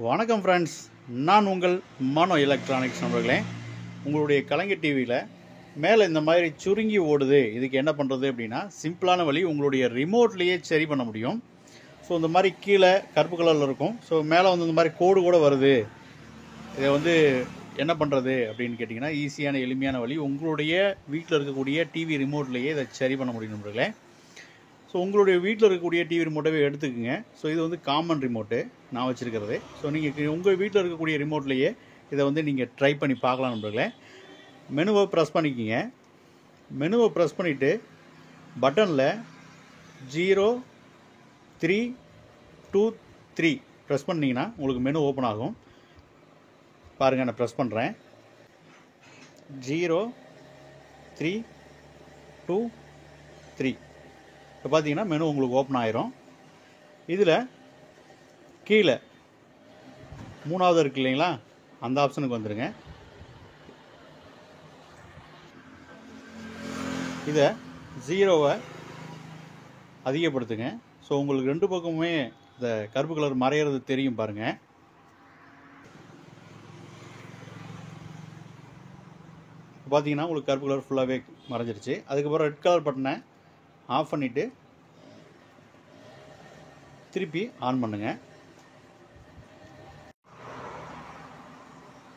வணக்கம் ஃப்ரெண்ட்ஸ், நான் உங்கள் மனோ எலக்ட்ரானிக்ஸ் நண்பர்களே. உங்களுடைய கலைஞர் டிவியில் மேலே இந்த மாதிரி சுருங்கி ஓடுது, இதுக்கு என்ன பண்ணுறது அப்படின்னா சிம்பிளான வழி, உங்களுடைய ரிமோட்லேயே சரி பண்ண முடியும். ஸோ இந்த மாதிரி கீழே கருப்பு கலரில் இருக்கும். ஸோ மேலே வந்து இந்த மாதிரி கோடு கூட வருது, இதை வந்து என்ன பண்ணுறது அப்படின்னு கேட்டிங்கன்னா ஈஸியான எளிமையான வழி, உங்களுடைய வீட்டில் இருக்கக்கூடிய டிவி ரிமோட்லேயே இதை சரி பண்ண முடியும் நண்பர்களே. ஸோ உங்களுடைய வீட்டில் இருக்கக்கூடிய டிவி ரிமோட்டவே எடுத்துக்கோங்க. ஸோ இது வந்து காமன் ரிமோட்டு நான் வச்சுருக்கிறது. ஸோ நீங்கள் உங்கள் வீட்டில் இருக்கக்கூடிய ரிமோட்லேயே இதை வந்து நீங்கள் ட்ரை பண்ணி பார்க்கலாம் நண்பர்களே. மெனுவை ப்ரெஸ் பண்ணிக்கிங்க. மெனுவை ப்ரெஸ் பண்ணிவிட்டு பட்டனில் 0323 ப்ரெஸ் பண்ணிங்கன்னா உங்களுக்கு மெனு ஓப்பன் ஆகும். பாருங்கள், நான் ப்ரெஸ் பண்ணுறேன். 0323 இப்போ பார்த்தீங்கன்னா மெனு உங்களுக்கு ஓப்பன் ஆயிரும். இதில் கீழே மூணாவது இருக்கு இல்லைங்களா, அந்த ஆப்ஷனுக்கு வந்துடுங்க. இதை 0வை அதிகப்படுத்துங்க. ஸோ உங்களுக்கு ரெண்டு பக்கமுமே இந்த கருப்பு கலர் மறையிறது தெரியும் பாருங்கள். பார்த்தீங்கன்னா உங்களுக்கு கருப்பு கலர் ஃபுல்லாகவே மறைஞ்சிருச்சு. அதுக்கப்புறம் ரெட் கலர் பட்டனை ஆஃப் பண்ணிவிட்டு திருப்பி ஆன் பண்ணுங்க.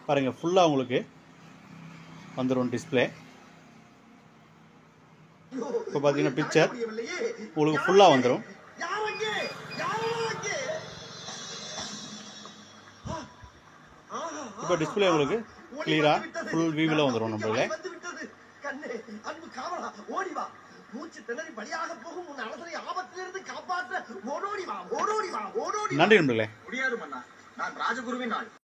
பாருங்கள், ஃபுல்லாக உங்களுக்கு வந்துடும் டிஸ்பிளே. இப்போ பார்த்தீங்கன்னா பிக்சர் உங்களுக்கு ஃபுல்லாக வந்துடும். இப்போ டிஸ்பிளே உங்களுக்கு கிளியராக ஃபுல் வியூவில் வந்துடும் நம்மளே. நன்றி நண்பர்களே.